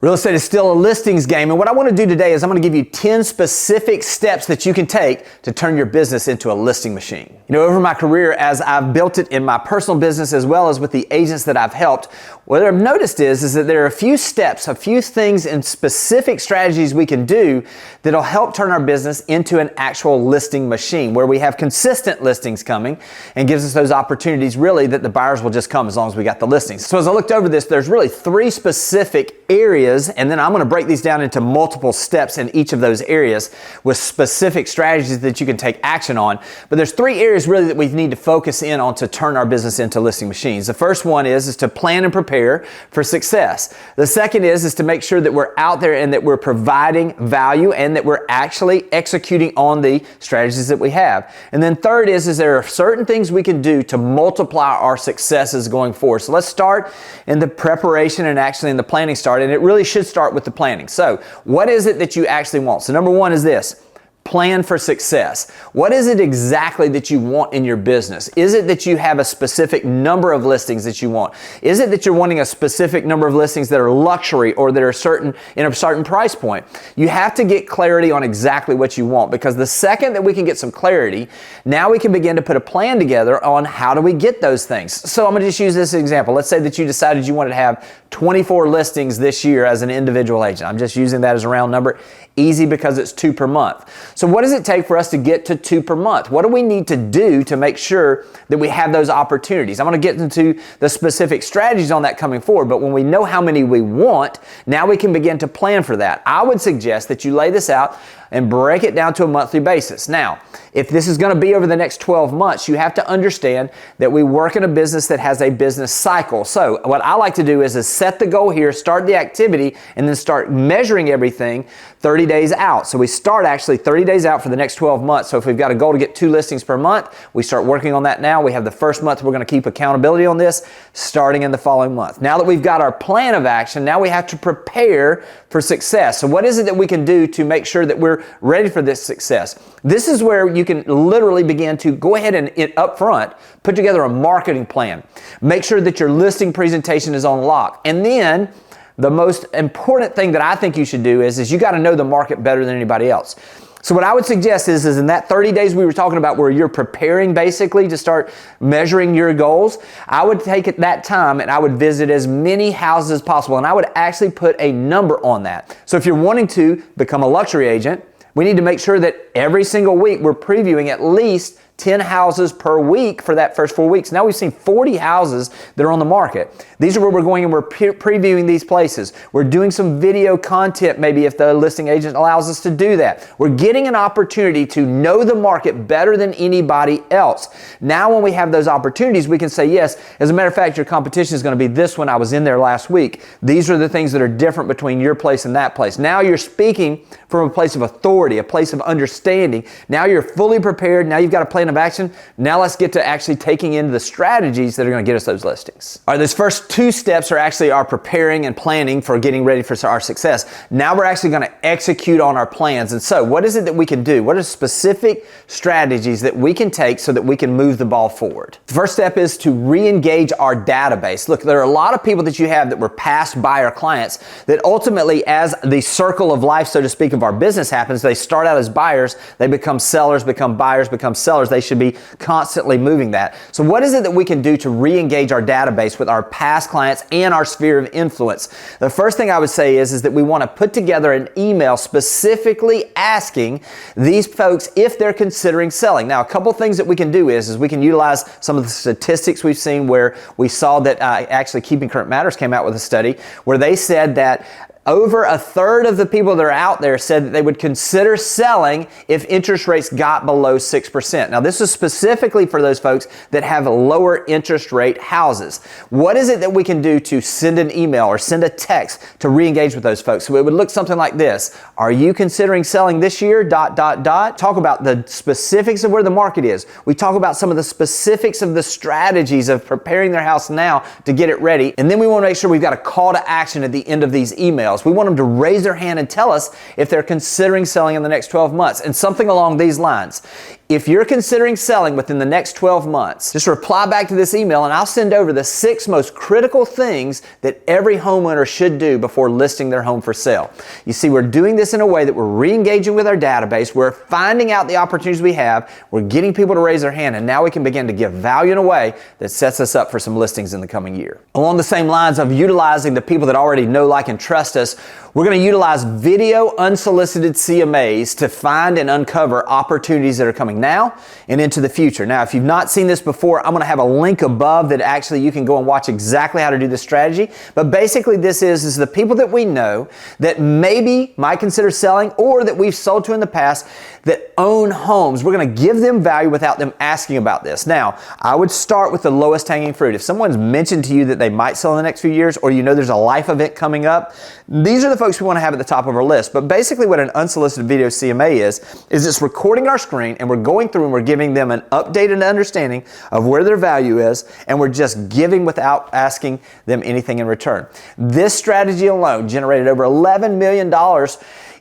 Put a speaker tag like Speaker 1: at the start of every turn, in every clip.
Speaker 1: Real estate is still a listings game, and what I want to do today is I'm going to give you 10 specific steps that you can take to turn your business into a listing machine. You know, over my career, as I've built it in my personal business as well as with the agents that I've helped, what I've noticed is that there are a few steps, a few things and specific strategies we can do that'll help turn our business into an actual listing machine where we have consistent listings coming and gives us those opportunities really that the buyers will just come as long as we got the listings. So as I looked over this, there's really 3 specific areas, and then I'm going to break these down into multiple steps in each of those areas with specific strategies that you can take action on. But there's 3 areas really that we need to focus in on to turn our business into listing machines. The first one is to plan and prepare for success. The second is to make sure that we're out there and that we're providing value and that we're actually executing on the strategies that we have. And then third is there are certain things we can do to multiply our successes going forward. So let's start in the preparation and actually in the planning start. And it really should start with the planning. So what is it that you actually want? So number 1 is this. Plan for success. What is it exactly that you want in your business? Is it that you have a specific number of listings that you want? Is it that you're wanting a specific number of listings that are luxury or that are in a certain price point? You have to get clarity on exactly what you want, because the second that we can get some clarity, now we can begin to put a plan together on how do we get those things. So I'm going to just use this example. Let's say that you decided you wanted to have 24 listings this year as an individual agent. I'm just using that as a round number. Easy because it's 2 per month. So what does it take for us to get to 2 per month? What do we need to do to make sure that we have those opportunities? I'm going to get into the specific strategies on that coming forward, but when we know how many we want, now we can begin to plan for that. I would suggest that you lay this out and break it down to a monthly basis. Now, if this is going to be over the next 12 months, you have to understand that we work in a business that has a business cycle. So what I like to do is set the goal here, start the activity, and then start measuring everything 30 days out. So we start actually 30 days out for the next 12 months. So if we've got a goal to get 2 listings per month, we start working on that now. We have the first month we're going to keep accountability on this, starting in the following month. Now that we've got our plan of action, now we have to prepare for success. So what is it that we can do to make sure that we're ready for this success? This is where you can literally begin to go ahead and up front put together a marketing plan. Make sure that your listing presentation is on lock. And then the most important thing that I think you should do is you got to know the market better than anybody else. So what I would suggest is in that 30 days we were talking about where you're preparing basically to start measuring your goals, I would take that time and I would visit as many houses as possible, and I would actually put a number on that. So if you're wanting to become a luxury agent, we need to make sure that every single week we're previewing at least 10 houses per week for that first 4 weeks. Now we've seen 40 houses that are on the market. These are where we're going and we're previewing these places. We're doing some video content maybe if the listing agent allows us to do that. We're getting an opportunity to know the market better than anybody else. Now when we have those opportunities, we can say, yes, as a matter of fact, your competition is going to be this one. I was in there last week. These are the things that are different between your place and that place. Now you're speaking from a place of authority, a place of understanding. Now you're fully prepared. Now you've got a plan of action. Now let's get to actually taking into the strategies that are going to get us those listings. All right, those first 2 steps are actually our preparing and planning for getting ready for our success. Now we're actually going to execute on our plans. And so what is it that we can do? What are specific strategies that we can take so that we can move the ball forward? The first step is to re-engage our database. Look, there are a lot of people that you have that were past buyer clients that ultimately, as the circle of life, so to speak, of our business happens, they start out as buyers, they become sellers, become buyers, become sellers. They should be constantly moving that. So what is it that we can do to re-engage our database with our past clients and our sphere of influence? The first thing I would say is that we want to put together an email specifically asking these folks if they're considering selling. Now, a couple things that we can do is we can utilize some of the statistics we've seen where we saw that actually Keeping Current Matters came out with a study where they said that over a third of the people that are out there said that they would consider selling if interest rates got below 6%. Now, this is specifically for those folks that have lower interest rate houses. What is it that we can do to send an email or send a text to re-engage with those folks? So it would look something like this. Are you considering selling this year? ... Talk about the specifics of where the market is. We talk about some of the specifics of the strategies of preparing their house now to get it ready. And then we want to make sure we've got a call to action at the end of these emails. We want them to raise their hand and tell us if they're considering selling in the next 12 months. And something along these lines. If you're considering selling within the next 12 months, just reply back to this email and I'll send over the 6 most critical things that every homeowner should do before listing their home for sale. You see, we're doing this in a way that we're re-engaging with our database, we're finding out the opportunities we have, we're getting people to raise their hand, and now we can begin to give value in a way that sets us up for some listings in the coming year. Along the same lines of utilizing the people that already know, like, and trust us, we're going to utilize video unsolicited CMAs to find and uncover opportunities that are coming now and into the future. Now, if you've not seen this before, I'm going to have a link above that actually you can go and watch exactly how to do this strategy. But basically this is the people that we know that maybe might consider selling or that we've sold to in the past that own homes. We're going to give them value without them asking about this. Now, I would start with the lowest hanging fruit. If someone's mentioned to you that they might sell in the next few years, or you know there's a life event coming up, these are the folks we want to have at the top of our list. But basically what an unsolicited video CMA is it's recording our screen and we're going through and we're giving them an updated understanding of where their value is, and we're just giving without asking them anything in return. This strategy alone generated over $11 million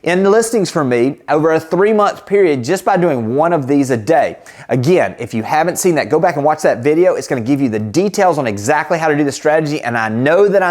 Speaker 1: in listings for me over a 3-month period just by doing one of these a day. Again, if you haven't seen that, go back and watch that video. It's going to give you the details on exactly how to do the strategy, and I know that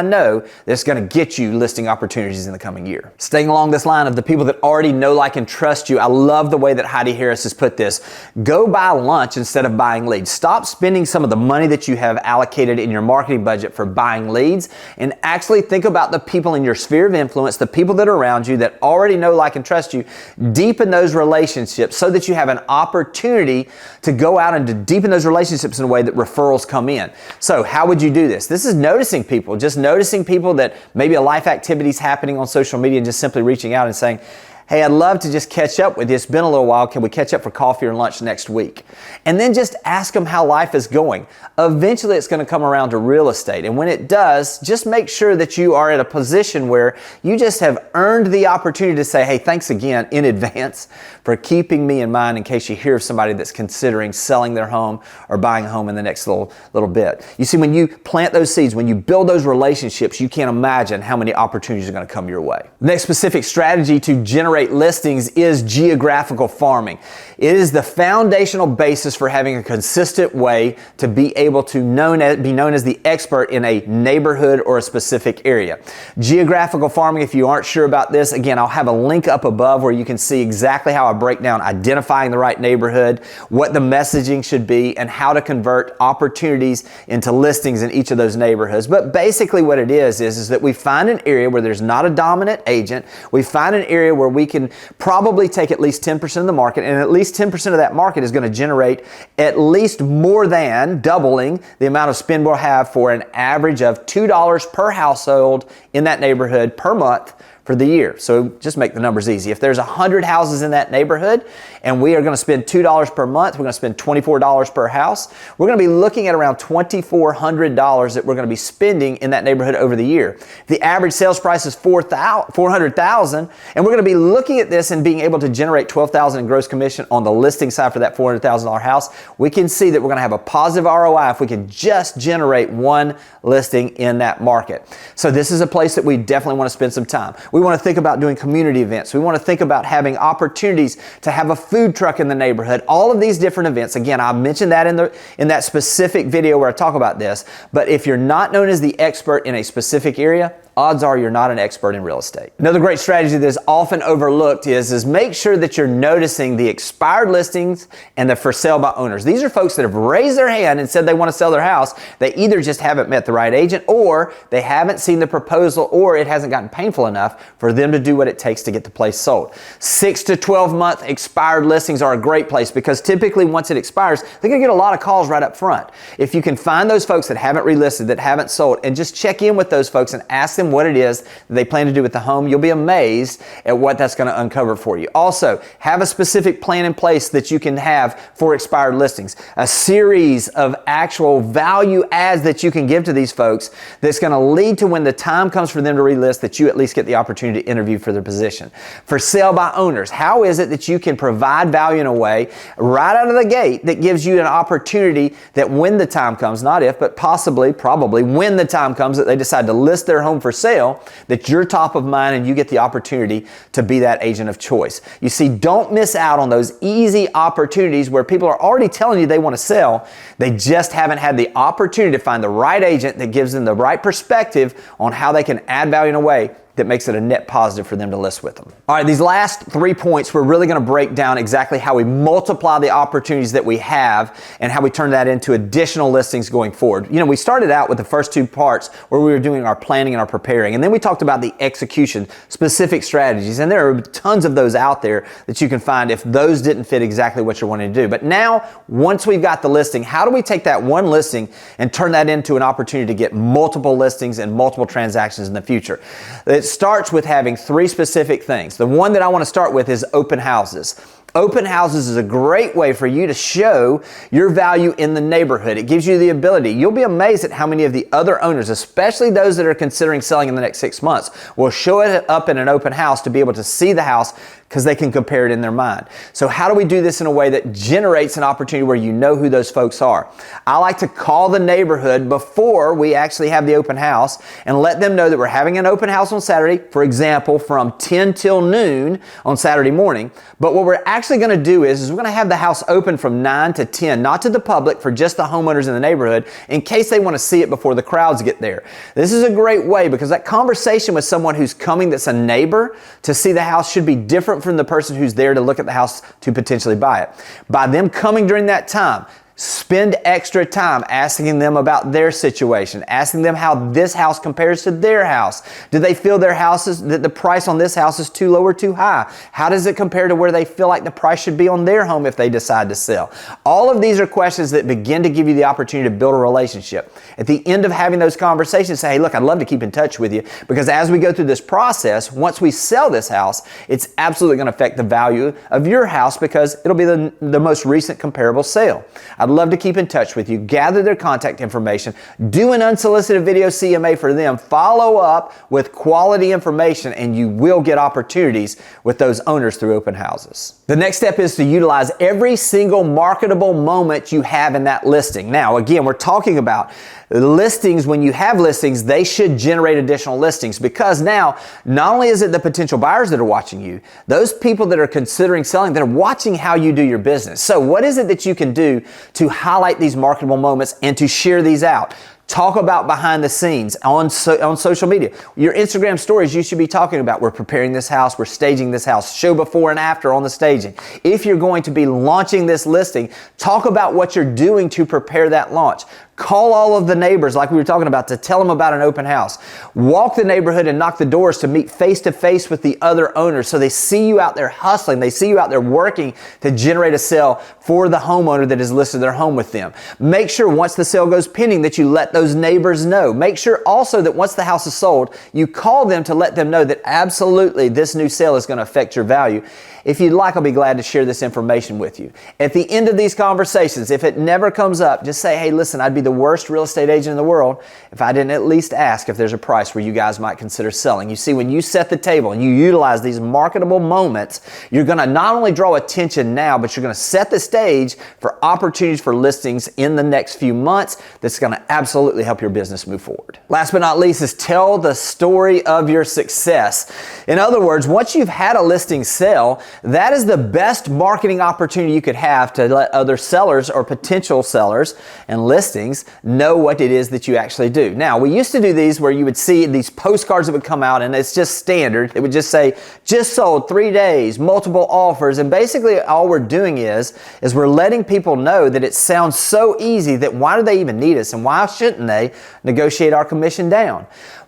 Speaker 1: it's going to get you listing opportunities in the coming year. Staying along this line of the people that already know, like, and trust you, I love the way that Heidi Harris has put this. Go buy lunch instead of buying leads. Stop spending some of the money that you have allocated in your marketing budget for buying leads, and actually think about the people in your sphere of influence, the people that are around you that already know, like, and trust you. Deepen those relationships so that you have an opportunity to go out and to deepen those relationships in a way that referrals come in. So how would you do this? This is noticing people, just noticing people that maybe a life activity is happening on social media and just simply reaching out and saying, hey, I'd love to just catch up with you. It's been a little while. Can we catch up for coffee or lunch next week? And then just ask them how life is going. Eventually, it's going to come around to real estate. And when it does, just make sure that you are at a position where you just have earned the opportunity to say, hey, thanks again in advance for keeping me in mind in case you hear of somebody that's considering selling their home or buying a home in the next little bit. You see, when you plant those seeds, when you build those relationships, you can't imagine how many opportunities are going to come your way. The next specific strategy to generate listings is geographical farming. It is the foundational basis for having a consistent way to be able to be known as the expert in a neighborhood or a specific area. Geographical farming, if you aren't sure about this, again, I'll have a link up above where you can see exactly how I break down identifying the right neighborhood, what the messaging should be, and how to convert opportunities into listings in each of those neighborhoods. But basically what it is that we find an area where there's not a dominant agent. We find an area where we can probably take at least 10% of the market, and at least 10% of that market is going to generate at least more than doubling the amount of spend we'll have for an average of $2 per household in that neighborhood per month for the year. So just make the numbers easy. If there's 100 houses in that neighborhood and we are going to spend $2 per month, we're going to spend $24 per house. We're going to be looking at around $2,400 that we're going to be spending in that neighborhood over the year. The average sales price is $400,000, and we're going to be looking at this and being able to generate $12,000 in gross commission on the listing side for that $400,000 house. We can see that we're going to have a positive ROI if we can just generate one listing in that market. So this is a place that we definitely want to spend some time. We want to think about doing community events. We want to think about having opportunities to have a food truck in the neighborhood. All of these different events. Again, I mentioned that in that specific video where I talk about this. But if you're not known as the expert in a specific area, odds are you're not an expert in real estate. Another great strategy that is often overlooked is make sure that you're noticing the expired listings and the for sale by owners. These are folks that have raised their hand and said they want to sell their house. They either just haven't met the right agent, or they haven't seen the proposal, or it hasn't gotten painful enough for them to do what it takes to get the place sold. 6 to 12 month expired listings are a great place because typically once it expires, they're going to get a lot of calls right up front. If you can find those folks that haven't relisted, that haven't sold, and just check in with those folks and ask them what it is that they plan to do with the home, you'll be amazed at what that's going to uncover for you. Also, have a specific plan in place that you can have for expired listings. A series of actual value adds that you can give to these folks that's going to lead to when the time comes for them to relist that you at least get the opportunity to interview for their position. For sale by owners, how is it that you can provide value in a way right out of the gate that gives you an opportunity that when the time comes, not if, but possibly, probably, when the time comes that they decide to list their home for sale, that you're top of mind and you get the opportunity to be that agent of choice. You see, don't miss out on those easy opportunities where people are already telling you they want to sell. They just haven't had the opportunity to find the right agent that gives them the right perspective on how they can add value in a way that makes it a net positive for them to list with them. All right, these last 3 points, we're really going to break down exactly how we multiply the opportunities that we have and how we turn that into additional listings going forward. You know, we started out with the first 2 parts where we were doing our planning and our preparing, and then we talked about the execution, specific strategies, and there are tons of those out there that you can find if those didn't fit exactly what you're wanting to do. But now, once we've got the listing, how do we take that one listing and turn that into an opportunity to get multiple listings and multiple transactions in the future? It starts with having 3 specific things. The one that I want to start with is open houses. Open houses is a great way for you to show your value in the neighborhood. It gives you the ability. You'll be amazed at how many of the other owners, especially those that are considering selling in the next 6 months, will show it up in an open house to be able to see the house because they can compare it in their mind. So how do we do this in a way that generates an opportunity where you know who those folks are? I like to call the neighborhood before we actually have the open house and let them know that we're having an open house on Saturday, for example, from 10 till noon on Saturday morning. But what we're actually going to do is we're going to have the house open from 9 to 10, not to the public, for just the homeowners in the neighborhood in case they want to see it before the crowds get there. This is a great way because that conversation with someone who's coming that's a neighbor to see the house should be different from the person who's there to look at the house to potentially buy it. By them coming during that time, spend extra time asking them about their situation, asking them how this house compares to their house. Do they feel their houses, that the price on this house is too low or too high? How does it compare to where they feel like the price should be on their home if they decide to sell? All of these are questions that begin to give you the opportunity to build a relationship. At the end of having those conversations, say, hey, look, I'd love to keep in touch with you because as we go through this process, once we sell this house, it's absolutely going to affect the value of your house because it'll be the most recent comparable sale. I'd love to keep in touch with you, gather their contact information, do an unsolicited video CMA for them, follow up with quality information, and you will get opportunities with those owners through open houses. The next step is to utilize every single marketable moment you have in that listing. Now, again, we're talking about listings. When you have listings, they should generate additional listings because now, not only is it the potential buyers that are watching you, those people that are considering selling, that are watching how you do your business. So what is it that you can do to highlight these marketable moments and to share these out? Talk about behind the scenes on social media. Your Instagram stories, you should be talking about, we're preparing this house, we're staging this house, show before and after on the staging. If you're going to be launching this listing, talk about what you're doing to prepare that launch. Call all of the neighbors like we were talking about to tell them about an open house. Walk the neighborhood and knock the doors to meet face to face with the other owners so they see you out there hustling. They see you out there working to generate a sale for the homeowner that has listed their home with them. Make sure once the sale goes pending that you let those neighbors know. Make sure also that once the house is sold, you call them to let them know that absolutely this new sale is going to affect your value. If you'd like, I'll be glad to share this information with you. At the end of these conversations, if it never comes up, just say, hey, listen, I'd be the worst real estate agent in the world if I didn't at least ask if there's a price where you guys might consider selling. You see, when you set the table and you utilize these marketable moments, you're going to not only draw attention now, but you're going to set the stage for opportunities for listings in the next few months that's going to absolutely help your business move forward. Last but not least is tell the story of your success. In other words, once you've had a listing sell, that is the best marketing opportunity you could have to let other sellers or potential sellers and listings know what it is that you actually do. Now, we used to do these where you would see these postcards that would come out and it's just standard. It would just say, just sold 3 days, multiple offers. And basically all we're doing is we're letting people know that it sounds so easy that why do they even need us and why shouldn't they negotiate our commission down?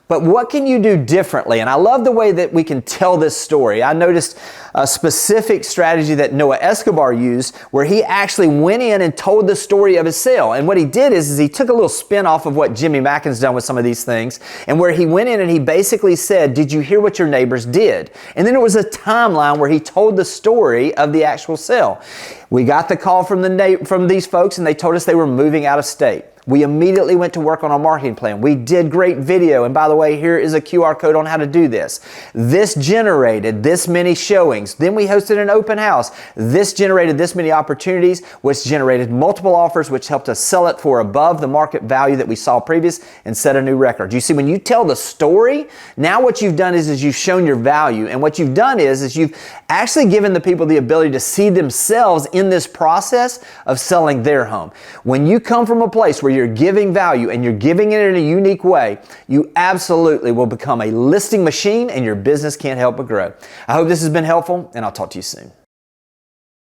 Speaker 1: But what can you do differently? And I love the way that we can tell this story. I noticed a specific strategy that Noah Escobar used where he actually went in and told the story of his sale. And what he did is he took a little spin off of what Jimmy Mackin's done with some of these things, and where he went in and he basically said, did you hear what your neighbors did? And then it was a timeline where he told the story of the actual sale. We got the call from these folks and they told us they were moving out of state. We immediately went to work on our marketing plan. We did great video. And by the way, here is a QR code on how to do this. This generated this many showings. Then we hosted an open house. This generated this many opportunities, which generated multiple offers, which helped us sell it for above the market value that we saw previous and set a new record. You see, when you tell the story, now what you've done is you've shown your value. And what you've done is you've actually given the people the ability to see themselves in this process of selling their home. When you come from a place where you're giving value and you're giving it in a unique way, you absolutely will become a listing machine and your business can't help but grow. I hope this has been helpful, and I'll talk to you soon.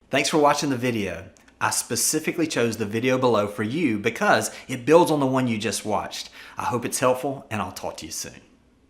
Speaker 1: Thanks for watching the video. I specifically chose the video below for you because it builds on the one you just watched. I hope it's helpful, and I'll talk to you soon.